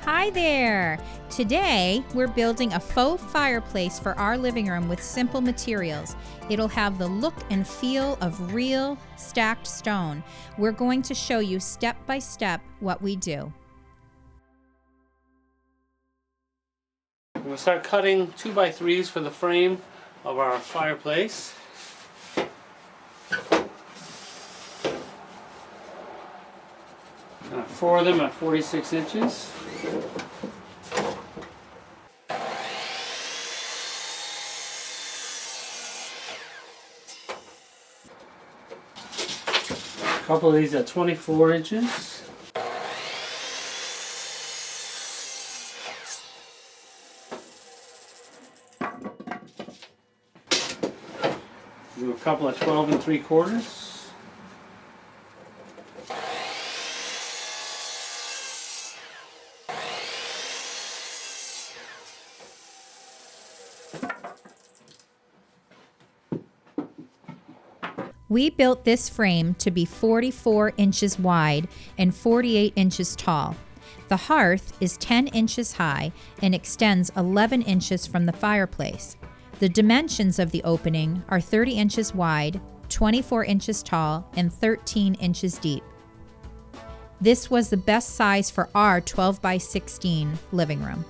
Hi there! Today, we're building a faux fireplace for our living room with simple materials. It'll have the look and feel of real stacked stone. We're going to show you step by step what we do. We're going to start cutting 2x3s for the frame of our fireplace. Four of them at 46 inches. A couple of these at 24 inches. Do a couple of 12 3/4. We built this frame to be 44 inches wide and 48 inches tall. The hearth is 10 inches high and extends 11 inches from the fireplace. The dimensions of the opening are 30 inches wide, 24 inches tall, and 13 inches deep. This was the best size for our 12 by 16 living room.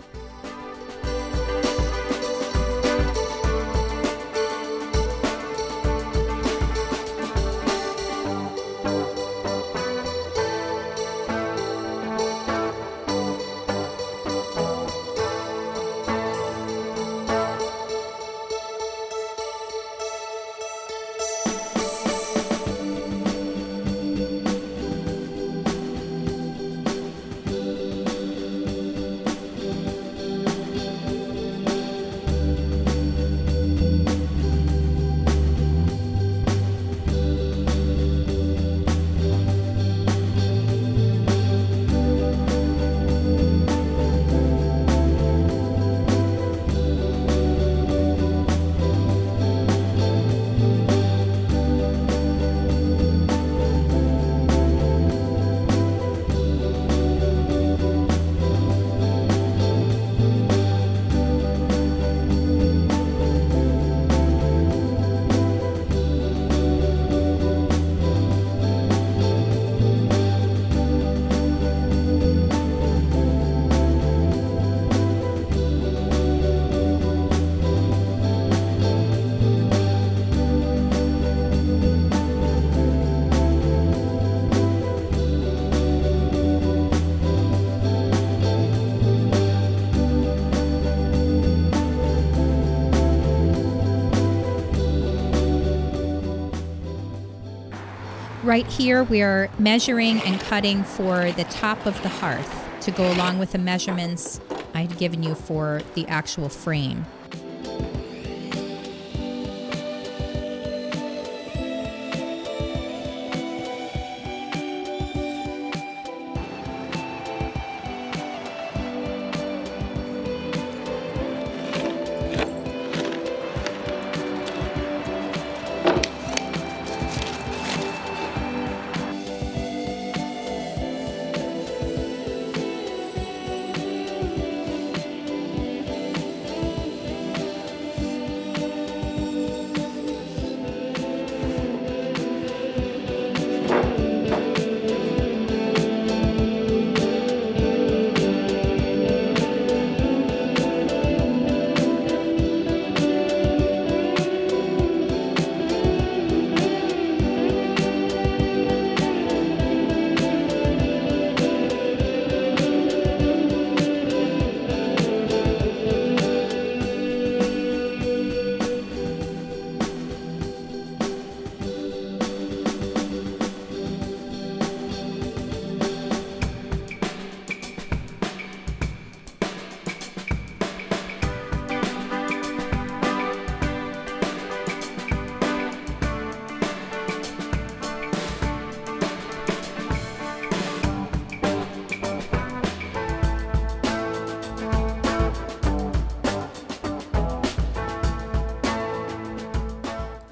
Right here, we're measuring and cutting for the top of the hearth to go along with the measurements I'd given you for the actual frame.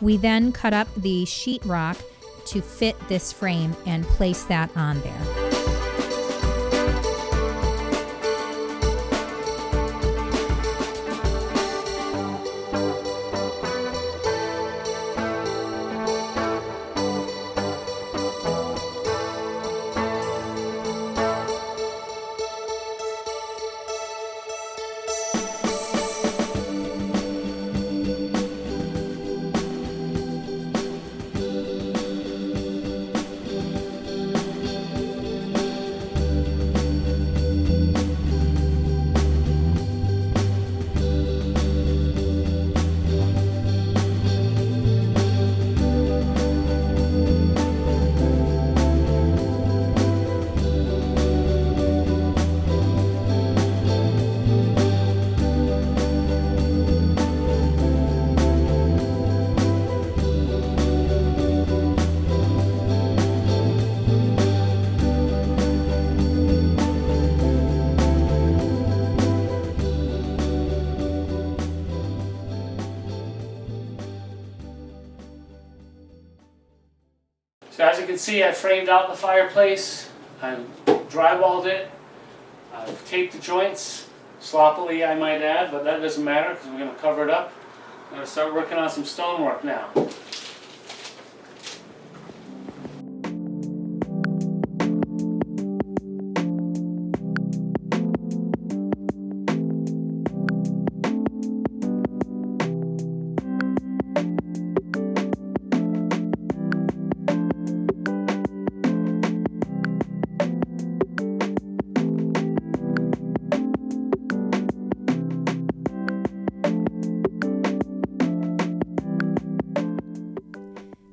We then cut up the sheetrock to fit this frame and place that on there. So as you can see, I framed out the fireplace, I've drywalled it, I've taped the joints, sloppily I might add, but that doesn't matter because we're going to cover it up. I'm going to start working on some stonework now.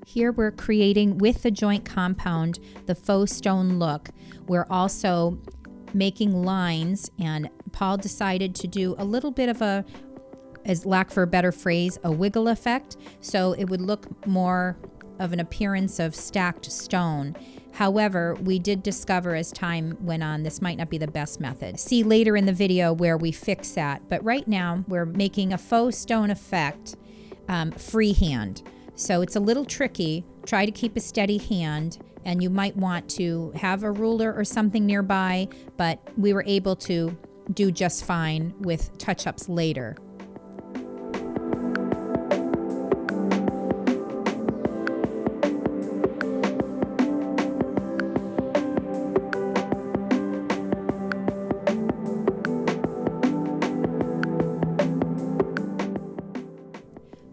Here we're creating, with the joint compound, the faux stone look. We're also making lines, and Paul decided to do a little bit of a, as lack for a better phrase, a wiggle effect, so it would look more of an appearance of stacked stone. However, we did discover as time went on this might not be the best method. See later in the video where we fix that, but right now we're making a faux stone effect freehand. So it's a little tricky. Try to keep a steady hand, and you might want to have a ruler or something nearby, but we were able to do just fine with touch-ups later.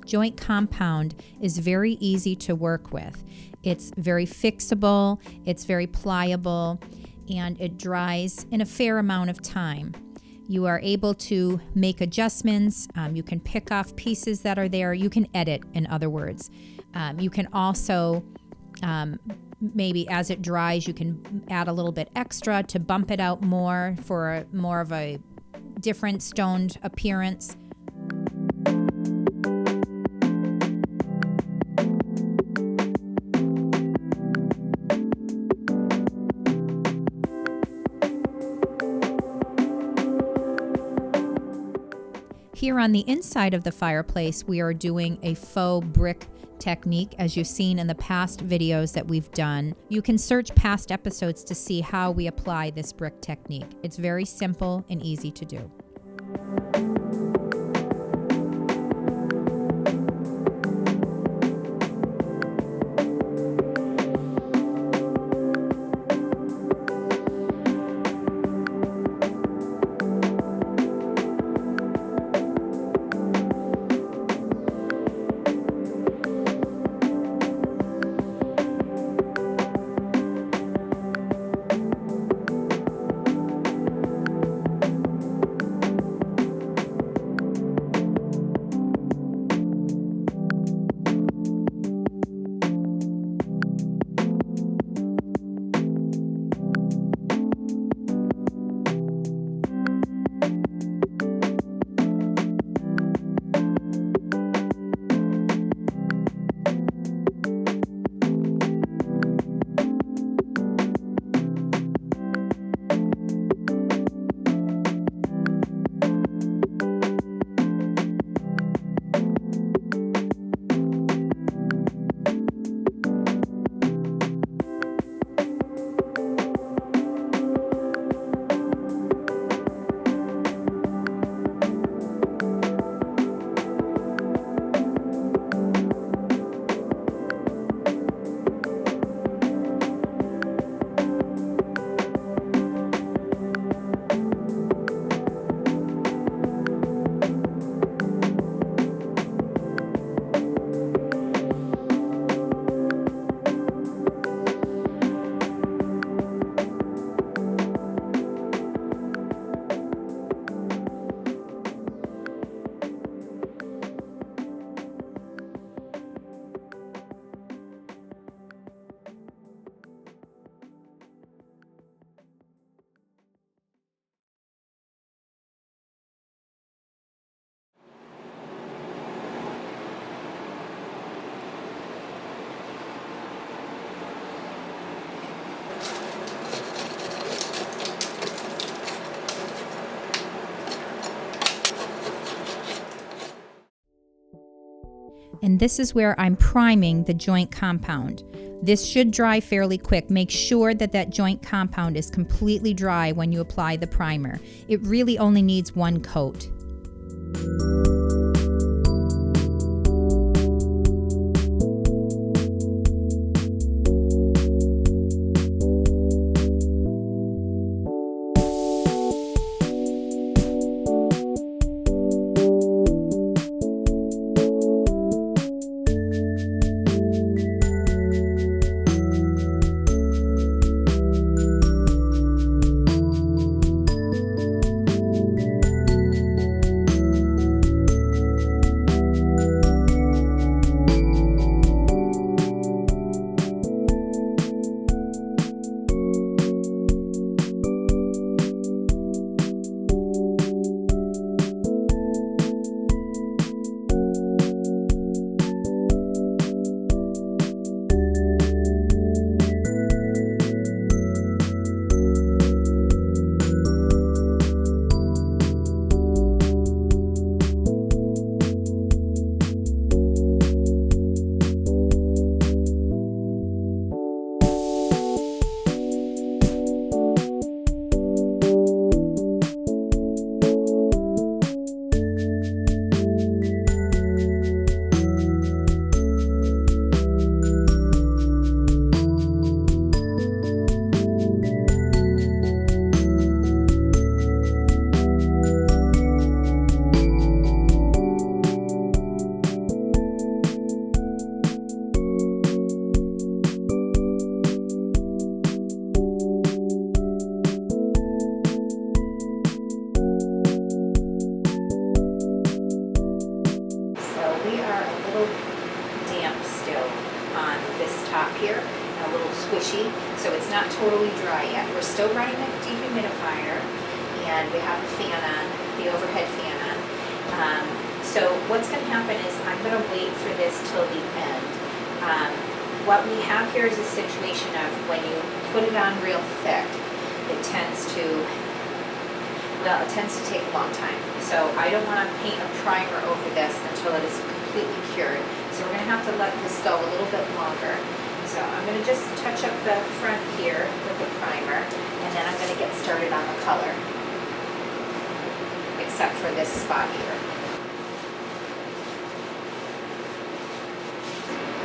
Joint compound is very easy to work with. It's very fixable, it's very pliable, and it dries in a fair amount of time. You are able to make adjustments. You can pick off pieces that are there. You can edit, in other words. You can also, maybe as it dries, you can add a little bit extra to bump it out more for more of a different stoned appearance. Here on the inside of the fireplace, we are doing a faux brick technique, as you've seen in the past videos that we've done. You can search past episodes to see how we apply this brick technique. It's very simple and easy to do. and this is where I'm priming the joint compound. This should dry fairly quick. Make sure that that joint compound is completely dry when you apply the primer. It really only needs one coat. So it's not totally dry yet. We're still running the dehumidifier, and we have the fan on, the overhead fan on. So what's going to happen is I'm going to wait for this till the end. What we have here is a situation of when you put it on real thick, it tends to take a long time. So I don't want to paint a primer over this until it is completely cured. So we're going to have to let this go a little bit longer. So I'm going to just touch up the front here with the primer, and then I'm going to get started on the color, except for this spot here.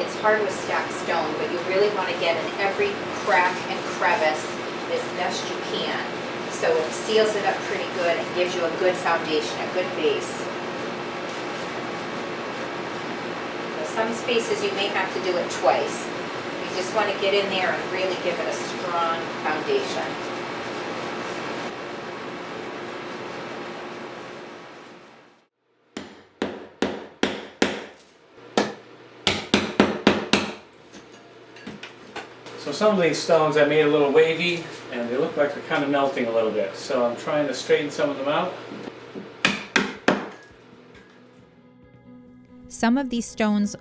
It's hard with stacked stone, but you really want to get in every crack and crevice as best you can. So it seals it up pretty good and gives you a good foundation, a good base. So some spaces you may have to do it twice. You just want to get in there and really give it a strong foundation. So some of these stones I made a little wavy, and they look like they're kind of melting a little bit. So I'm trying to straighten some of them out. Some of these stones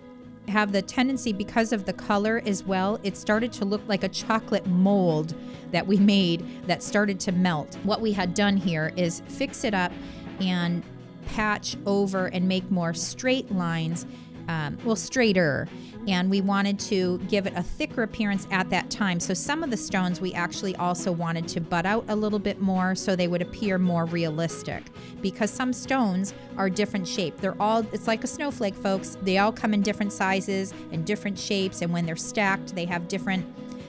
have the tendency, because of the color as well, it started to look like a chocolate mold that we made that started to melt. What we had done here is fix it up and patch over and make more straight lines, straighter. And we wanted to give it a thicker appearance at that time. So some of the stones we actually also wanted to butt out a little bit more so they would appear more realistic, because some stones are different shape. It's like a snowflake, folks. They all come in different sizes and different shapes, and when they're stacked, they have different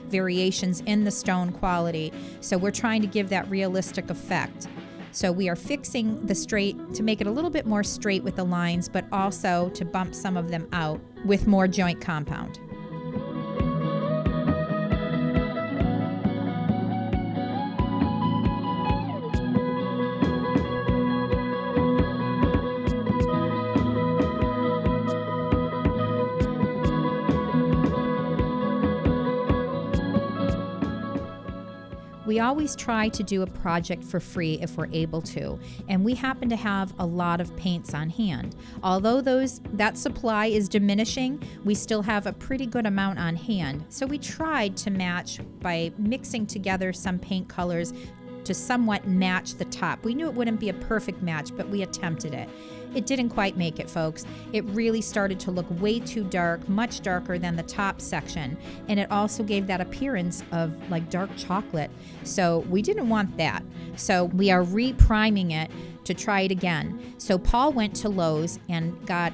variations in the stone quality. So we're trying to give that realistic effect. So we are fixing the straight to make it a little bit more straight with the lines, but also to bump some of them out with more joint compound. We always try to do a project for free if we're able to, and we happen to have a lot of paints on hand. Although that supply is diminishing, we still have a pretty good amount on hand. So we tried to match by mixing together some paint colors to somewhat match the top. We knew it wouldn't be a perfect match, but we attempted it. it didn't quite make it, folks. It really started to look way too dark, much darker than the top section. And it also gave that appearance of like dark chocolate. So we didn't want that. So we are re-priming it to try it again. So Paul went to Lowe's and got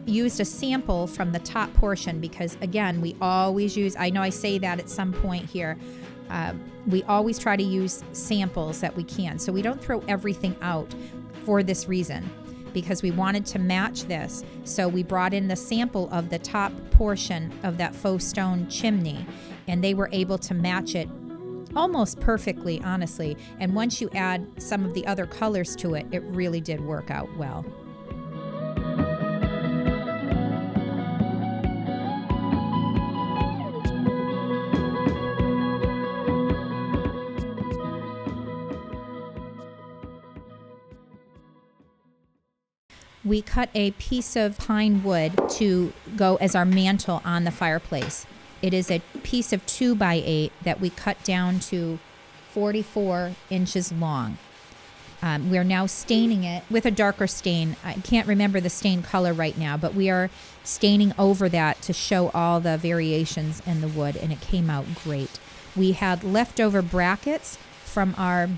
used a sample from the top portion, because again, we always use, I know I say that at some point here, we always try to use samples that we can. So we don't throw everything out for this reason, because we wanted to match this. So we brought in the sample of the top portion of that faux stone chimney, and they were able to match it almost perfectly, honestly. And once you add some of the other colors to it, it really did work out well. We cut a piece of pine wood to go as our mantle on the fireplace. It is a piece of 2x8 that we cut down to 44 inches long. We're now staining it with a darker stain. I can't remember the stain color right now, but we are staining over that to show all the variations in the wood, and it came out great. We had leftover brackets from our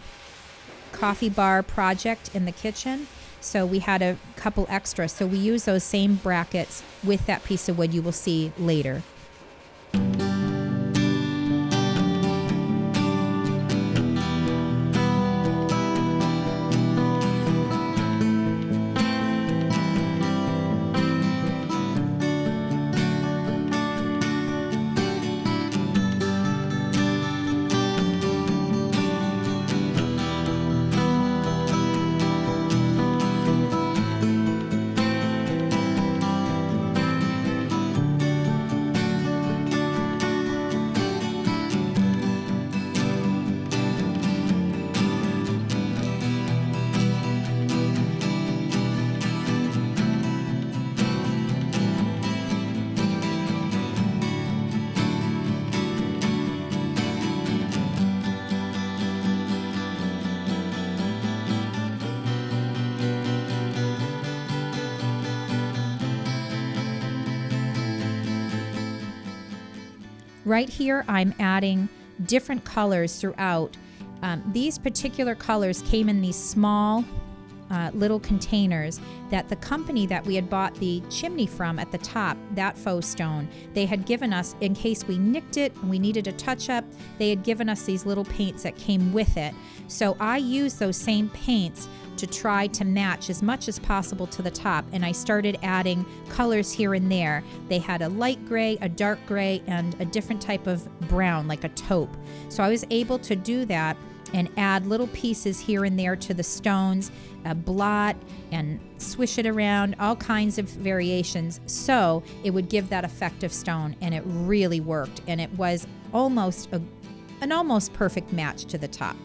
coffee bar project in the kitchen, so we had a couple extra. So we use those same brackets with that piece of wood you will see later. Right here, I'm adding different colors throughout. These particular colors came in these small little containers that the company that we had bought the chimney from at the top, that faux stone, they had given us, in case we nicked it and we needed a touch up, they had given us these little paints that came with it. So I used those same paints to try to match as much as possible to the top, and I started adding colors here and there. They had a light gray, a dark gray, and a different type of brown, like a taupe. So I was able to do that and add little pieces here and there to the stones, a blot, and swish it around, all kinds of variations, so it would give that effect of stone, and it really worked, and it was almost an almost perfect match to the top.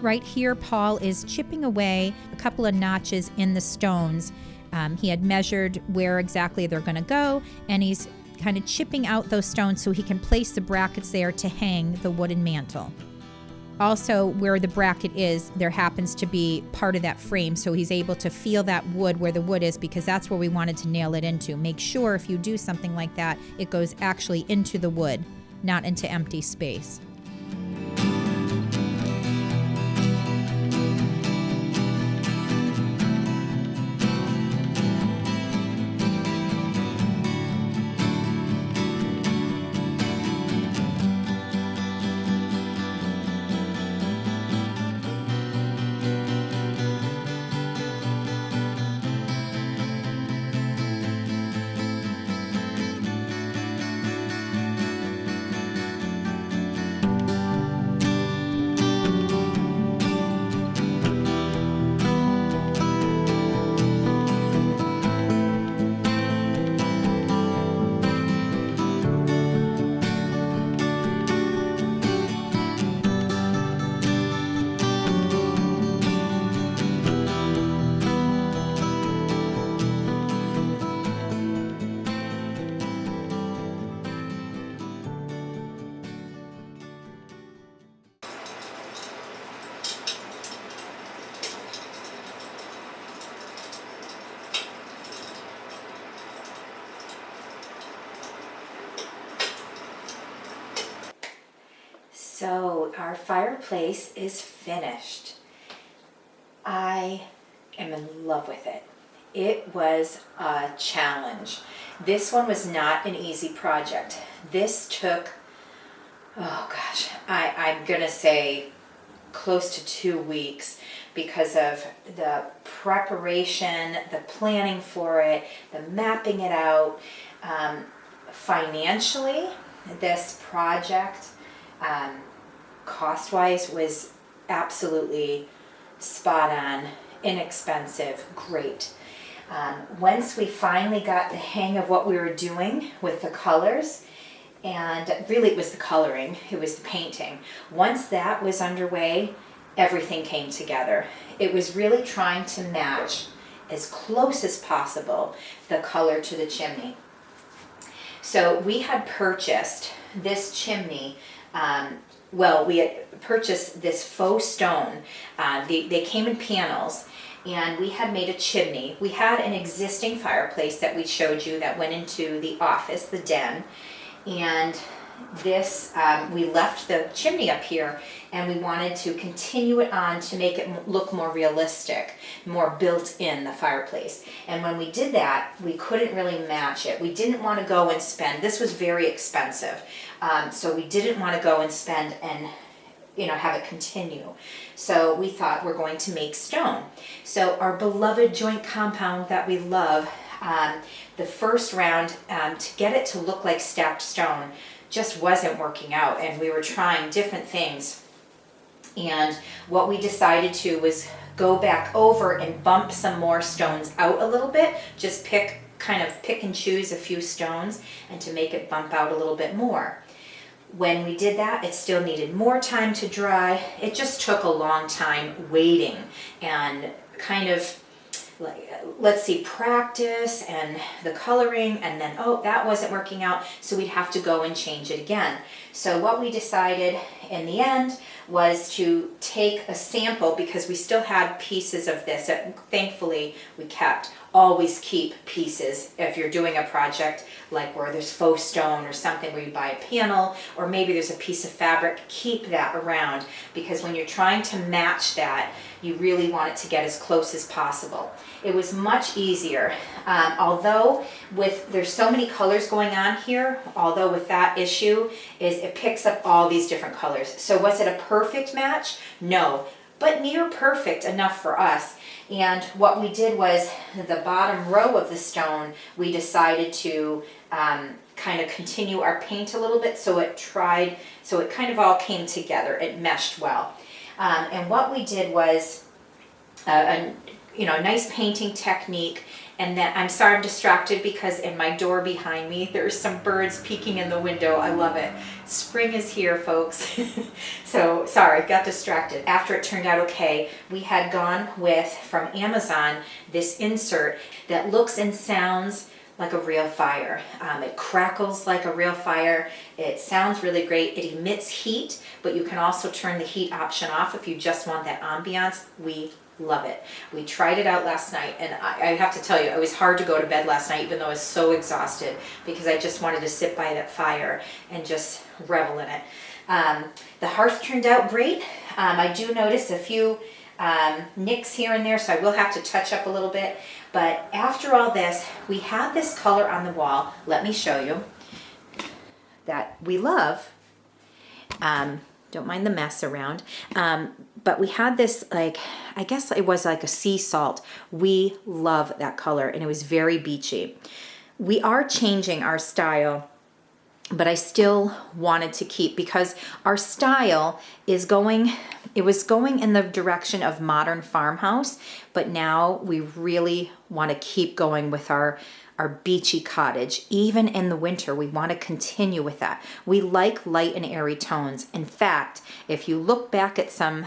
Right here, Paul is chipping away a couple of notches in the stones. He had measured where exactly they're going to go, and he's kind of chipping out those stones so he can place the brackets there to hang the wooden mantle. Also, where the bracket is, there happens to be part of that frame, so he's able to feel that wood where the wood is, because that's where we wanted to nail it into. Make sure if you do something like that, it goes actually into the wood, not into empty space. So our fireplace is finished. I am in love with it. It was a challenge. This one was not an easy project. This took, oh gosh, I'm gonna say close to 2 weeks because of the preparation, the planning for it, the mapping it out. Financially, this project, cost-wise, was absolutely spot on, inexpensive, great. Once we finally got the hang of what we were doing with the colors, and really it was the coloring, it was the painting. Once that was underway, everything came together. It was really trying to match as close as possible the color to the chimney. So we had purchased this chimney, we had purchased this faux stone. They came in panels, and we had made a chimney. We had an existing fireplace that we showed you that went into the office, the den, and this, we left the chimney up here, and we wanted to continue it on to make it look more realistic, more built in the fireplace. And when we did that, we couldn't really match it. We didn't want to go and spend, this was very expensive, so we didn't want to go and spend and have it continue. So we thought we're going to make stone. So our beloved joint compound that we love, the first round, to get it to look like stacked stone, just wasn't working out, and we were trying different things. And what we decided to was go back over and bump some more stones out a little bit, just pick and choose a few stones, and to make it bump out a little bit more. When we did that, it still needed more time to dry. It just took a long time waiting and practice and the coloring, and then, that wasn't working out, so we'd have to go and change it again. So what we decided in the end was to take a sample, because we still had pieces of this that thankfully we kept. Always keep pieces if you're doing a project like where there's faux stone or something where you buy a panel, or maybe there's a piece of fabric, keep that around, because when you're trying to match that, you really want it to get as close as possible. It was much easier, although there's so many colors going on here, although with that issue is it picks up all these different colors. So was it a perfect match? No, but near perfect enough for us. And what we did was the bottom row of the stone, we decided to kind of continue our paint a little bit, so it kind of all came together, it meshed well. And what we did was a nice painting technique. And then, I'm sorry I'm distracted because in my door behind me, there's some birds peeking in the window. I love it. Spring is here, folks. So, sorry, got distracted. After it turned out okay, we had gone with, from Amazon, this insert that looks and sounds like a real fire. It crackles like a real fire. It sounds really great. It emits heat, but you can also turn the heat option off if you just want that ambiance. We love it. We tried it out last night, and I have to tell you, it was hard to go to bed last night, even though I was so exhausted, because I just wanted to sit by that fire and just revel in it. The hearth turned out great. I do notice a few nicks here and there, so I will have to touch up a little bit. But after all this, we have this color on the wall. Let me show you that we love. Don't mind the mess around. But we had this, like, I guess it was like a sea salt. We love that color, and it was very beachy. We are changing our style, but I still wanted to keep, because our style is going, it was going in the direction of modern farmhouse, but now we really want to keep going with our beachy cottage. Even in the winter, we want to continue with that. We like light and airy tones. In fact, if you look back at some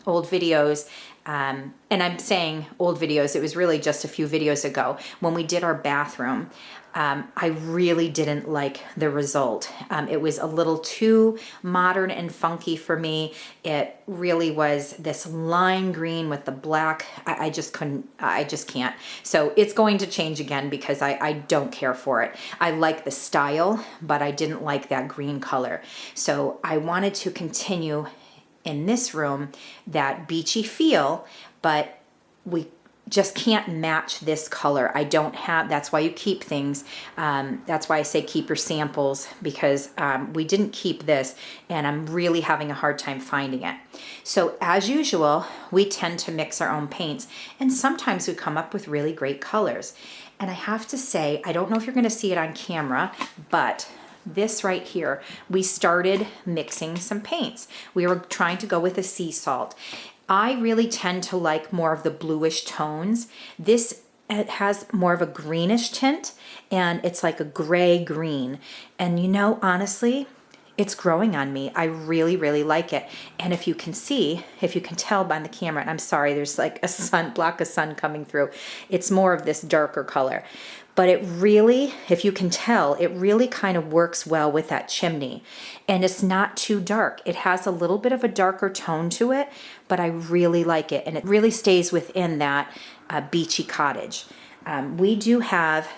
old videos, and I'm saying old videos, it was really just a few videos ago, when we did our bathroom, I really didn't like the result. It was a little too modern and funky for me. It really was this lime green with the black. I just couldn't, I just can't. So it's going to change again, because I don't care for it. I like the style, but I didn't like that green color. So I wanted to continue in this room that beachy feel, but we just can't match this color. I don't have, that's why you keep things. That's why I say keep your samples, because we didn't keep this, and I'm really having a hard time finding it. So as usual, we tend to mix our own paints, and sometimes we come up with really great colors. And I have to say, I don't know if you're gonna see it on camera, but this right here, we started mixing some paints. We were trying to go with a sea salt. I really tend to like more of the bluish tones. This, it has more of a greenish tint, and it's like a gray green. And you know, honestly, it's growing on me. I really, really like it. And if you can see, if you can tell by the camera, and I'm sorry, there's like a block of sun coming through. It's more of this darker color. But it really, if you can tell, it really kind of works well with that chimney. And it's not too dark. It has a little bit of a darker tone to it, but I really like it. And it really stays within that beachy cottage. We do have,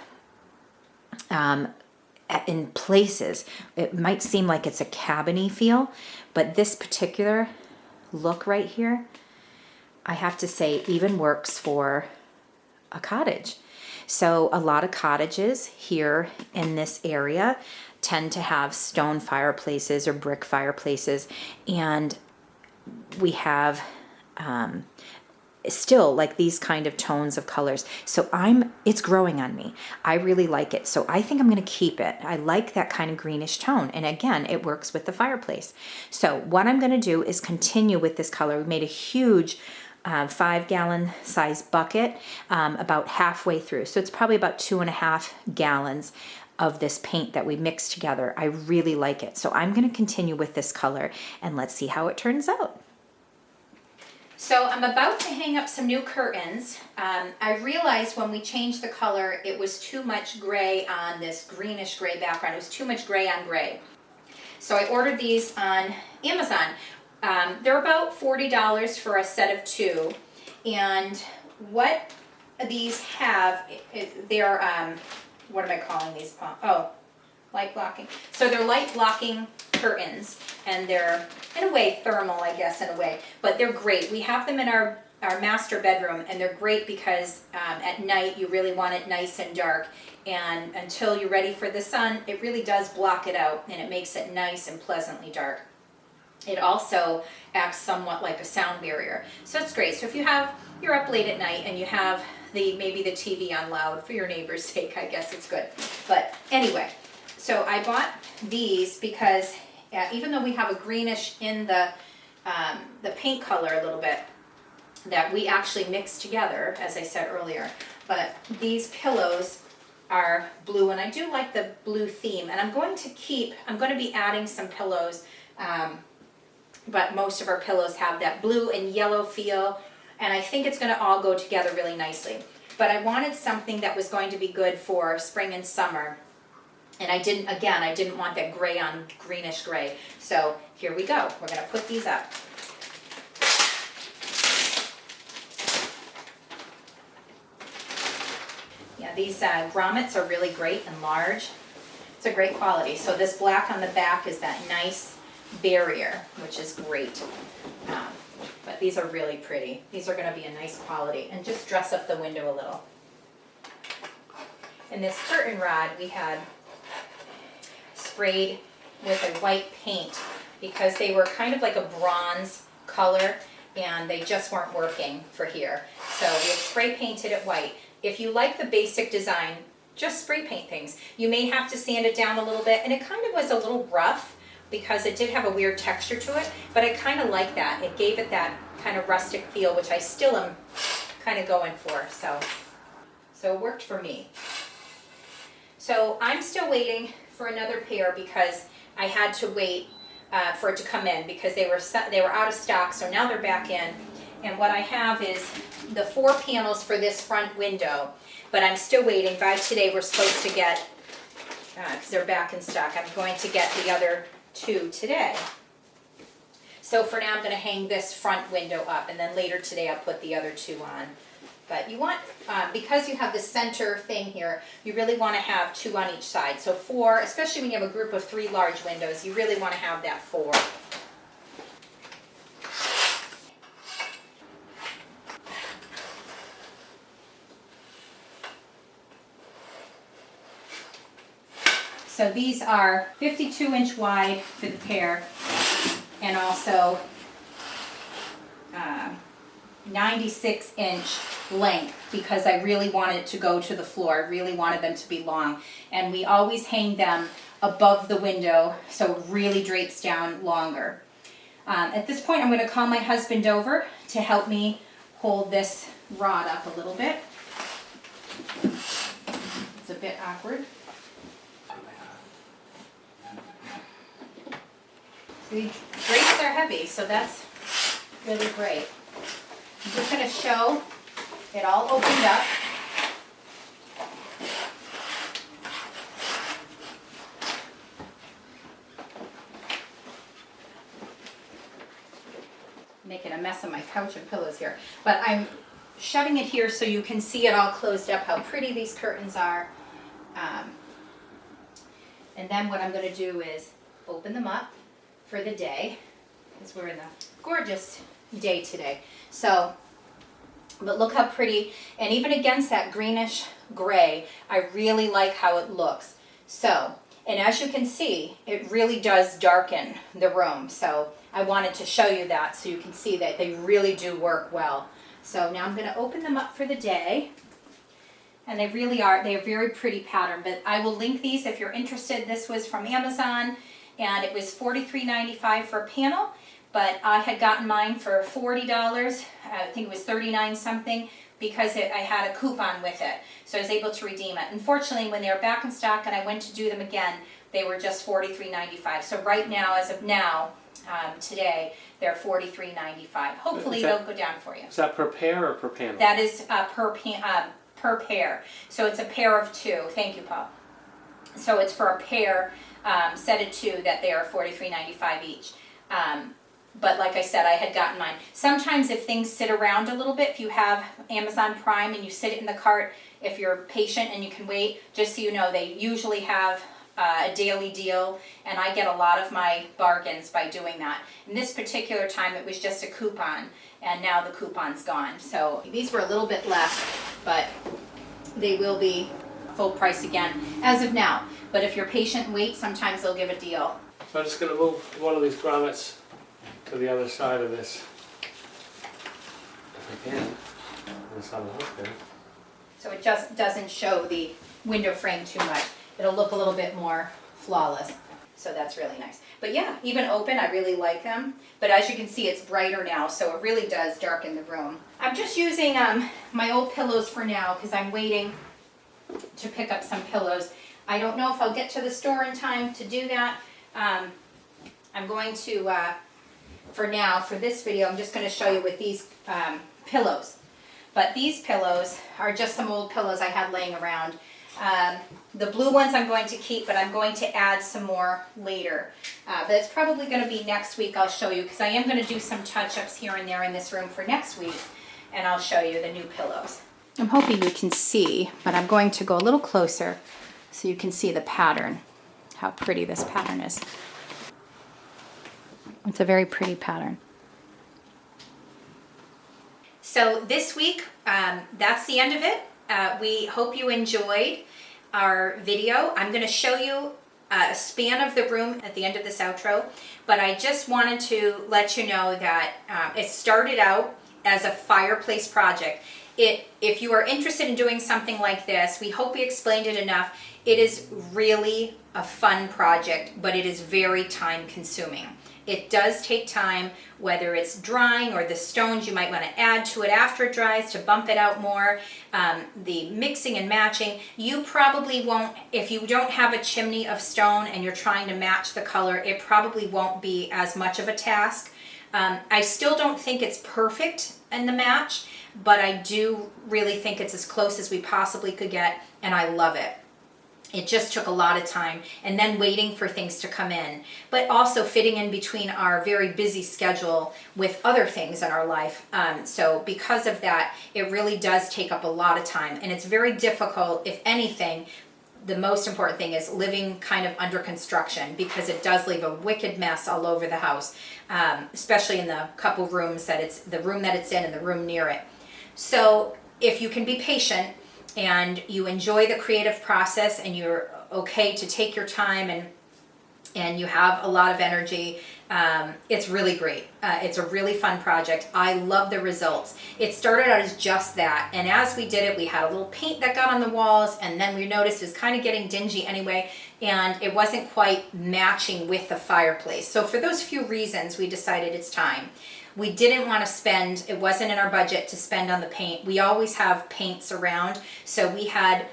in places, it might seem like it's a cabin-y feel, but this particular look right here, I have to say, even works for a cottage. So a lot of cottages here in this area tend to have stone fireplaces or brick fireplaces, and we have still like these kind of tones of colors. So it's growing on me. I really like it. So I think I'm going to keep it. I like that kind of greenish tone. And again, it works with the fireplace. So what I'm going to do is continue with this color. We made a huge 5-gallon size bucket about halfway through. So it's probably about 2.5 gallons of this paint that we mixed together. I really like it. So I'm going to continue with this color, and let's see how it turns out. So I'm about to hang up some new curtains. I realized when we changed the color, it was too much gray on this greenish gray background. It was too much gray on gray. So I ordered these on Amazon. They're about $40 for a set of 2. And what these have, they're, what am I calling these? Oh, light blocking. So they're light blocking curtains, and they're, in a way, thermal, I guess, in a way. But they're great. We have them in our master bedroom, and they're great because at night you really want it nice and dark. And until you're ready for the sun, it really does block it out, and it makes it nice and pleasantly dark. It also acts somewhat like a sound barrier. So it's great. So if you're up late at night and you have maybe the TV on loud for your neighbor's sake, I guess it's good. But anyway, so I bought these because even though we have a greenish in the paint color a little bit that we actually mixed together, as I said earlier, but these pillows are blue, and I do like the blue theme, and I'm going to be adding some pillows, but most of our pillows have that blue and yellow feel, and I think it's going to all go together really nicely. but I wanted something that was going to be good for spring and summer. And I didn't want that gray on greenish gray. So here we go. We're gonna put these up. Yeah, these grommets are really great and large. It's a great quality. So this black on the back is that nice barrier, which is great. But these are really pretty. These are gonna be a nice quality and just dress up the window a little. And this curtain rod we had sprayed with a white paint because they were kind of like a bronze color and they just weren't working for here. So we had spray painted it white. If you like the basic design, just spray paint things. You may have to sand it down a little bit, and it kind of was a little rough because it did have a weird texture to it, but I kind of like that. It gave it that kind of rustic feel, which I still am kind of going for, so it worked for me. So I'm still waiting for another pair because I had to wait for it to come in because they were out of stock, so now they're back in. And what I have is the 4 panels for this front window, but I'm still waiting. By today we're supposed to get, because they're back in stock, I'm going to get the other 2 today. So for now I'm going to hang this front window up, and then later today I'll put the other 2 on. But you want, because you have the center thing here, you really want to have 2 on each side. So 4, especially when you have a group of 3 large windows, you really want to have that 4. So these are 52-inch wide for the pair, and also 96-inch length because I really wanted it to go to the floor. I really wanted them to be long. And we always hang them above the window so it really drapes down longer. At this point I'm going to call my husband over to help me hold this rod up a little bit. It's a bit awkward. So the drapes are heavy, so that's really great. I'm just going to show it all opened up. Making a mess of my couch and pillows here. But I'm shoving it here so you can see it all closed up, how pretty these curtains are. And then what I'm going to do is open them up for the day, because we're in a gorgeous day today. So, but look how pretty, and even against that greenish gray, I really like how it looks. So, and as you can see, it really does darken the room. So I wanted to show you that so you can see that they really do work well. So now I'm going to open them up for the day. And they really are, they're very pretty pattern, but I will link these if you're interested. This was from Amazon, and it was $43.95 for a panel, but I had gotten mine for $40, I think it was $39 something, because I had a coupon with it, so I was able to redeem it. Unfortunately, when they were back in stock and I went to do them again, they were just $43.95. So right now, as of now, today, they're $43.95. Hopefully they'll go down for you. Is that per pair or per panel? That is per pair. So it's a pair of 2. Thank you, Paul. So it's for a pair, set of 2, that they are $43.95 each. But like I said, I had gotten mine. Sometimes if things sit around a little bit, if you have Amazon Prime and you sit it in the cart, if you're patient and you can wait, just so you know, they usually have a daily deal, and I get a lot of my bargains by doing that. In this particular time, it was just a coupon, and now the coupon's gone. So these were a little bit less, but they will be full price again as of now. But if you're patient and wait, sometimes they'll give a deal. So I'm just going to move one of these grommets to the other side of this, if I can. That's how it looks. So it just doesn't show the window frame too much. It'll look a little bit more flawless. So that's really nice. But yeah, even open, I really like them. But as you can see, it's brighter now, so it really does darken the room. I'm just using my old pillows for now because I'm waiting to pick up some pillows. I don't know if I'll get to the store in time to do that. I'm going to, for now, for this video, I'm just going to show you with these pillows. But these pillows are just some old pillows I had laying around. The blue ones I'm going to keep, but I'm going to add some more later. But it's probably going to be next week I'll show you, because I am going to do some touch-ups here and there in this room for next week, and I'll show you the new pillows. I'm hoping you can see, but I'm going to go a little closer so you can see the pattern, how pretty this pattern is. It's a very pretty pattern. So this week, that's the end of it. We hope you enjoyed our video. I'm going to show you a span of the room at the end of this outro, but I just wanted to let you know that it started out as a fireplace project. If you are interested in doing something like this, we hope we explained it enough. It is really a fun project, but it is very time consuming. It does take time, whether it's drying or the stones you might want to add to it after it dries to bump it out more, the mixing and matching. You probably won't, if you don't have a chimney of stone and you're trying to match the color, it probably won't be as much of a task. I still don't think it's perfect in the match, but I do really think it's as close as we possibly could get, and I love it. It just took a lot of time, and then waiting for things to come in, but also fitting in between our very busy schedule with other things in our life. So because of that, it really does take up a lot of time, and it's very difficult. If anything, the most important thing is living kind of under construction, because it does leave a wicked mess all over the house, especially in the couple rooms that it's, the room that it's in and the room near it. So if you can be patient and you enjoy the creative process and you're okay to take your time and you have a lot of energy, it's really great. It's a really fun project. I love the results. It started out as just that, and as we did it, we had a little paint that got on the walls, and then we noticed it was kind of getting dingy anyway, and it wasn't quite matching with the fireplace. So for those few reasons, we decided it's time. We didn't want to spend, it wasn't in our budget to spend on the paint. We always have paints around, so we had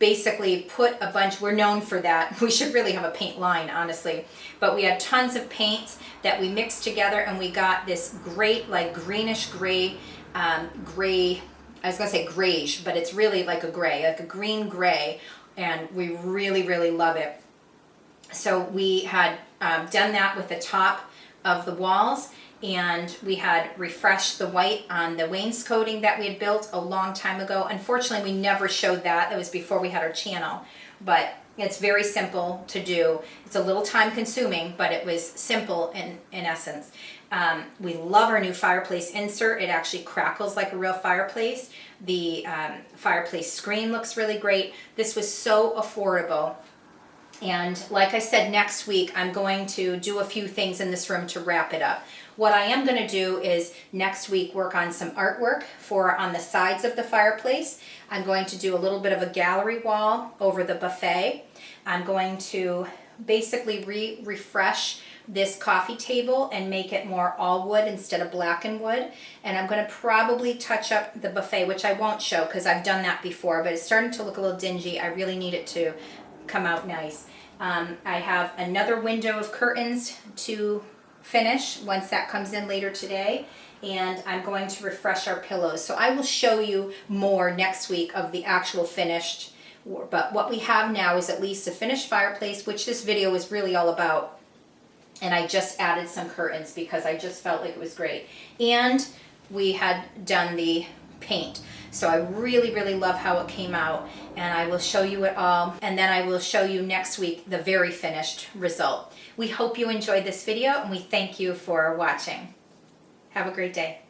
basically put a bunch, we're known for that. We should really have a paint line, honestly. But we had tons of paints that we mixed together, and we got this great, like greenish gray, gray, I was gonna say grayish, but it's really like a gray, like a green gray, and we really, really love it. So we had done that with the top of the walls, and we had refreshed the white on the wainscoting that we had built a long time ago. Unfortunately, we never showed that. That was before we had our channel, but it's very simple to do. It's a little time consuming, but it was simple in essence. We love our new fireplace insert. It actually crackles like a real fireplace. The fireplace screen looks really great. This was so affordable. And like I said, next week, I'm going to do a few things in this room to wrap it up. What I am going to do is next week work on some artwork for on the sides of the fireplace. I'm going to do a little bit of a gallery wall over the buffet. I'm going to basically refresh this coffee table and make it more all wood instead of black and wood. And I'm going to probably touch up the buffet, which I won't show because I've done that before, but it's starting to look a little dingy. I really need it to come out nice. I have another window of curtains to finish once that comes in later today, and I'm going to refresh our pillows. So I will show you more next week of the actual finished, but what we have now is at least a finished fireplace, which this video is really all about, and I just added some curtains because I just felt like it was great, and we had done the paint. So I really, really love how it came out, and I will show you it all, and then I will show you next week the very finished result. We hope you enjoyed this video, and we thank you for watching. Have a great day.